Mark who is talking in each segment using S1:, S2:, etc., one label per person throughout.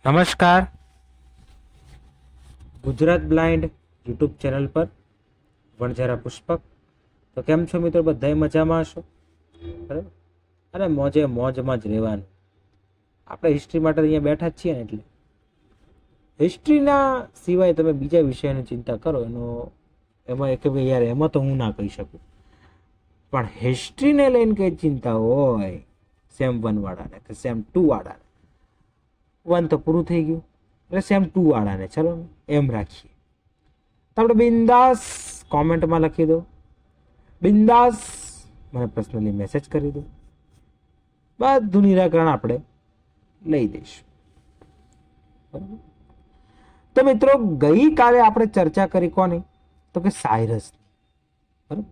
S1: નમસ્કાર, Gujarat blind YouTube channel પર વણઝારા પુષ્પક. તો કેમ છો મિત્રો? બધાય મજામાં હશો, બરાબર? અને મોજમાં જ રહેવાનું. આપણે હિસ્ટ્રી માટે અહીંયા બેઠા જ છીએ ને, એટલે હિસ્ટ્રીના સિવાય તમે બીજા વિષયની ચિંતા કરો એમાં કે ભાઈ યાર એમાં તો હું ના કહી શકું, પણ હિસ્ટ્રીને લઈને કઈ ચિંતા હોય સેમ 1 વાળાને કે સેમ 2 વાળાને, 1 તો પૂરું થઈ ગયું એટલે સેમ 2 વાળાને ચલો એમ રાખીએ. તો આપણે બિંદાસ કોમેન્ટમાં લખી દો, બિંદાસ મને પર્સનલી મેસેજ કરી દો, બધું નિરાકરણ આપણે લઈ દઈશું. બરાબર? તો મિત્રો, ગઈકાલે આપણે ચર્ચા કરી કોની? તો કે સાયરસ. બરાબર?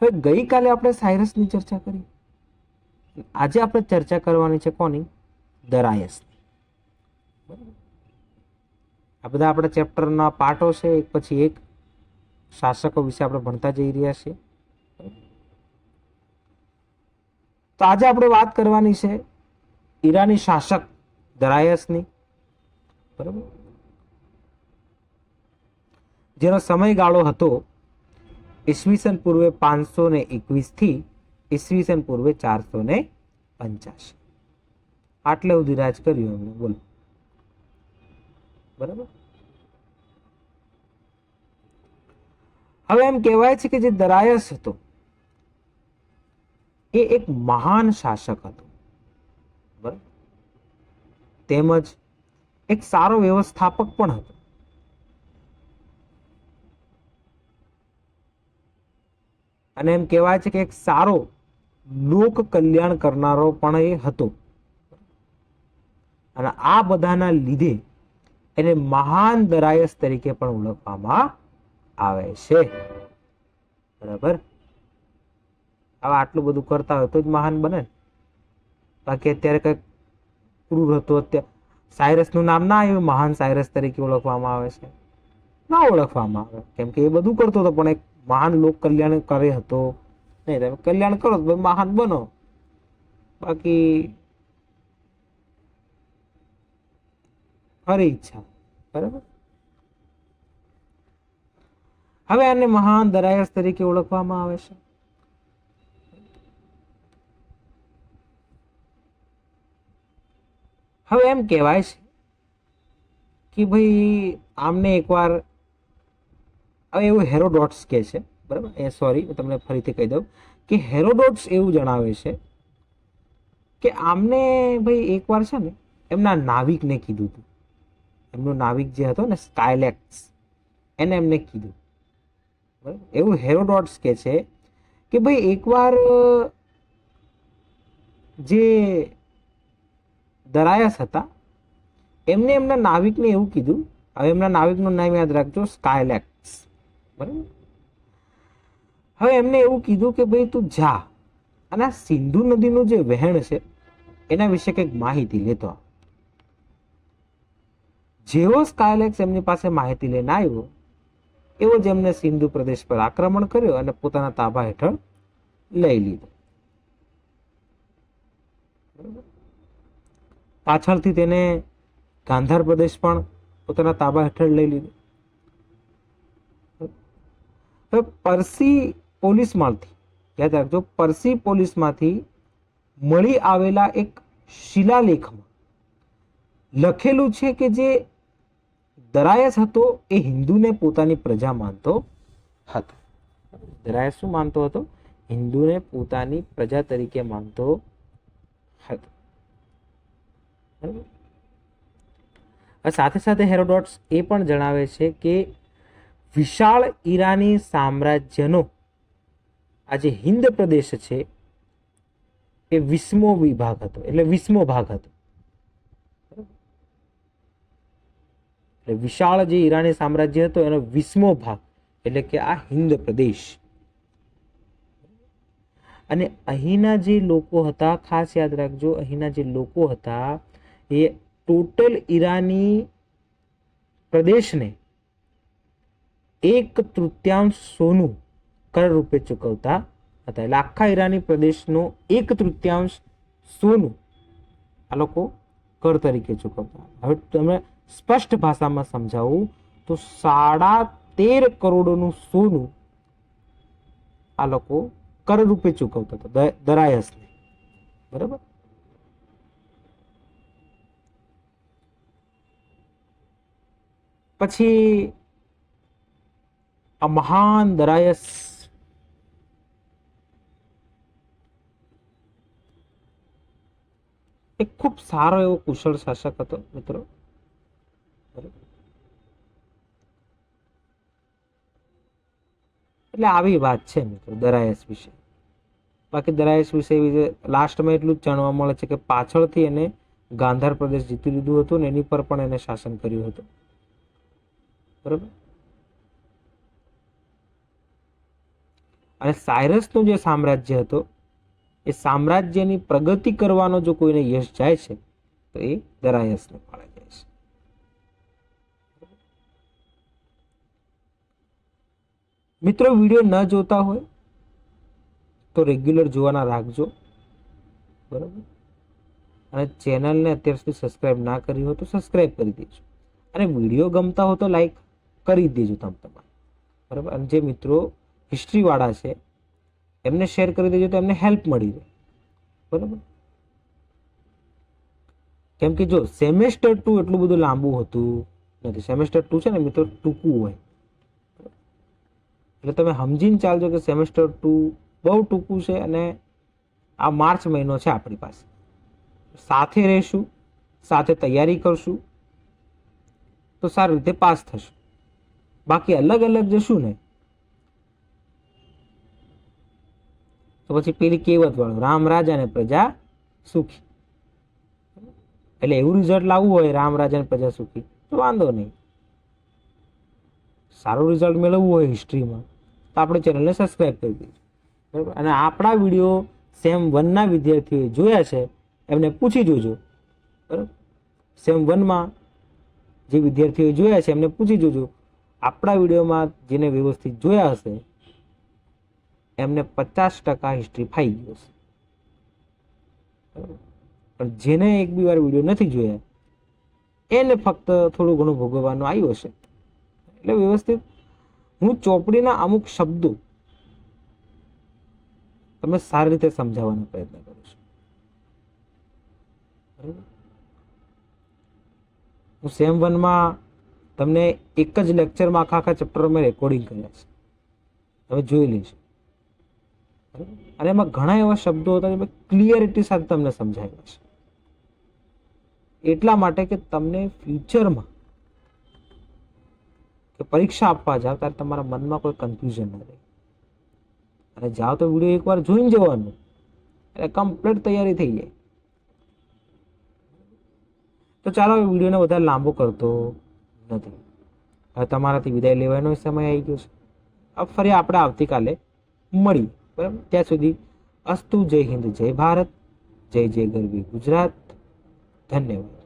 S1: હવે ગઈકાલે આપણે સાયરસની ચર્ચા કરી, આજે આપણે ચર્ચા કરવાની છે કોની? દરાયસ. આ બધા આપણા ચેપ્ટરના પાર્ટો છે, એક પછી એક શાસકો વિશે આપણે ભણતા જઈ રહ્યા છીએ. તો આજે આપણે વાત કરવાની છે ઈરાની શાસક દરાયસની, બરાબર, જેનો સમયગાળો હતો ઈસવીસન પૂર્વે 521 થી ઈસવીસન પૂર્વે 485. આટલે સુધી રાજ કર્યું એમને, બોલો. બરાબર? હવે એમ કહેવાય છે કે જે દરાયસ હતો એ એક મહાન શાસક હતો, બરાબર, તેમજ એક સારો વ્યવસ્થાપક પણ હતો. અને એમ કહેવાય છે કે એક સારો લોક કલ્યાણ કરનારો પણ એ હતો. અને આ બધાના લીધે એને મહાન દરાયસ તરીકે પણ ઓળખવામાં આવે છે. બરાબર? હવે આટલું બધું કરતા હોય તો જ મહાન બને. બાકી અત્યારે કઈક ક્રૂર હતું, અત્યારે સાયરસનું નામ ના આવ્યું, મહાન સાયરસ તરીકે ઓળખવામાં આવે છે? ના ઓળખવામાં આવે, કેમ કે એ બધું કરતો હતો પણ એક મહાન લોક કલ્યાણ કરે હતો નહીં. તમે કલ્યાણ કરો તો મહાન બનો, બાકી હરી ઈચ્છા. બરાબર? હવે આને મહાન દરાયસ તરીકે ઓળખવામાં આવે છે. હવે એમ કહેવાય છે કે ભાઈ આમને એકવાર, હવે એવું હેરોડોટ્સ કહે છે, બરાબર, સોરી તમને ફરીથી કહી દઉં કે હેરોડોટ્સ એવું જણાવે છે કે આમને ભાઈ એકવાર છે ને એમના નાવિકને કીધું હતું, એમનો નાવિક જે હતો ને સ્કાયલેક્સ, એને એમને કીધું. બરાબર? એવું હેરોડોટ્સ કહે છે કે ભાઈ એકવાર જે દરાયસ હતા એમને એમના નાવિકને એવું કીધું, હવે એમના નાવિકનું નામ યાદ રાખજો, સ્કાયલેક્સ. બરાબર? હવે એમને એવું કીધું કે ભાઈ તું જા અને આ સિંધુ નદીનું જે વહેણ છે એના વિશે કંઈક માહિતી લેતો આવ. જેવો સ્કાયલેક્સ એમની પાસે માહિતી લઈને આવ્યો એવો જ એમને સિંધુ પ્રદેશ પર આક્રમણ કર્યો અને પોતાના તાબા હેઠળ લઈ લીધો. પાછળથી તેને ગાંધાર પ્રદેશ પણ પોતાના તાબા હેઠળ લઈ લીધો. હવે પર્સી પોલીસમાંથી, યાદ રાખજો, પર્સી પોલીસમાંથી મળી આવેલા એક શિલાલેખમાં લખેલું છે કે જે દરાયસ હતો એ હિન્દુને પોતાની પ્રજા માનતો હતો. દરાયસ શું માનતો હતો? હિન્દુને પોતાની પ્રજા તરીકે માનતો હતો. સાથે સાથે હેરોડોટ્સ એ પણ જણાવે છે કે વિશાળ ઈરાની સામ્રાજ્યનો આ જે હિન્દ પ્રદેશ છે એ 20મો વિભાગ હતો, એટલે 20મો ભાગ હતો. એટલે વિશાળ જે ઈરાની સામ્રાજ્ય હતો એનો 20મો ભાગ એટલે કે આ હિન્દ પ્રદેશ. અને અહીંના જે લોકો હતા, ખાસ યાદ રાખજો, અહીંના જે લોકો હતા એ ટોટલ ઈરાની પ્રદેશને 1/3 સોનું કર રૂપે ચૂકવતા હતા. એટલે આખા ઈરાની પ્રદેશનો 1/3 સોનું આ લોકો કર તરીકે ચૂકવતા. હવે તમે સ્પષ્ટ ભાષામાં સમજાવું તો 13.5 કરોડનું સોનું આ લોકો કર રૂપે ચૂકવતા હતા દરાયસને. બરાબર. પછી આ મહાન દરાયસ એક ખૂબ સારો એવો કુશળ શાસક હતો મિત્રો. એટલે આવી વાત છે મિત્રો દરાયસ વિશે. બાકી દરાયસ વિશે લાસ્ટમાં એટલું જ જાણવા મળે છે કે પાછળથી એને ગાંધાર પ્રદેશ જીતી લીધું હતું ને એની પર પણ એને શાસન કર્યું હતું. બરાબર. અને સાયરસનું જે સામ્રાજ્ય હતો એ સામ્રાજ્યની પ્રગતિ કરવાનો જો કોઈને યશ જાય છે તો એ દરાયસને મળે જાય છે. મિત્રો વિડીયો ન જોતા હોય તો રેગ્યુલર જોવાના રાખજો. બરાબર. અને ચેનલને અત્યાર સુધી સબસ્ક્રાઇબ ના કરી હોય તો સબસ્ક્રાઇબ કરી દેજો. અને વિડીયો ગમતા હોય તો લાઈક કરી દેજો તમારે. બરાબર. અને જે મિત્રો હિસ્ટ્રી વાળા છે એમને શેર કરી દેજો તો એમને હેલ્પ મળી રહે. બરાબર. કેમ કે જો સેમેસ્ટર 2 એટલું બધું લાંબુ હતું નથી. સેમેસ્ટર 2 છે ને મિત્રો ટૂંકું હોય. એટલે તમે સમજીને ચાલજો કે સેમેસ્ટર 2 બહુ ટૂંકું છે અને આ માર્ચ મહિનો છે આપણી પાસે. સાથે રહેશું, સાથે તૈયારી કરશું તો સારી રીતે પાસ થશું. બાકી અલગ અલગ જશું ને તો પછી પેલી કહેવત વાળું રામ રાજા ને પ્રજા સુખી. એટલે એવું રિઝલ્ટ લાવવું હોય રામ રાજા ને પ્રજા સુખી તો વાંધો નહીં. સારું રિઝલ્ટ મેળવવું હોય હિસ્ટ્રીમાં તો આપણે ચેનલને સબસ્ક્રાઇબ કરી દેજો. બરાબર. અને આપણા વિડીયો સેમ 1 ના વિદ્યાર્થીઓએ જોયા છે એમને પૂછી જોજો. બરાબર. સેમ 1 માં જે વિદ્યાર્થીઓએ જોયા છે એમને પૂછી જોજો. આપણા વિડીયોમાં જેને વ્યવસ્થિત જોયા હશે એમને 50% હિસ્ટ્રી ફાઈ ગયો છે. પણ જેને એક બી વાર વિડીયો નથી જોયા એને ફક્ત થોડું ઘણું ભોગવવાનું આવ્યું હશે. એટલે વ્યવસ્થિત હું ચોપડીના અમુક શબ્દો તમે સારી રીતે સમજાવવાનો પ્રયત્ન કરું છું. હું સેમ 1 માં તમને એક જ લેક્ચરમાં આખા ચેપ્ટર મેં રેકોર્ડિંગ કર્યા છે, તમે જોઈ લેજો. અને એમાં ઘણા એવા શબ્દો હતા જે મેં ક્લિયરિટી સાથે તમને સમજાવ્યા છે. એટલા માટે કે તમને ફ્યુચરમાં કે પરીક્ષા આપવા જાવ ત્યારે તમારા મનમાં કોઈ કન્ફ્યુઝન ન રહે. અને જાઓ તો વિડીયો એકવાર જોઈને જવાનું એટલે કમ્પ્લીટ તૈયારી થઈ જાય. તો ચાલો વિડીયોને વધારે લાંબો કરતો નથી. હવે તમારાથી વિદાય લેવાનો સમય આવી ગયો છે. હવે ફરી આપણે આવતીકાલે મળીએ. બરાબર. ત્યાં સુધી અસ્તુ. જય હિન્દ, જય ભારત, જય જય ગરવી ગુજરાત. ધન્યવાદ.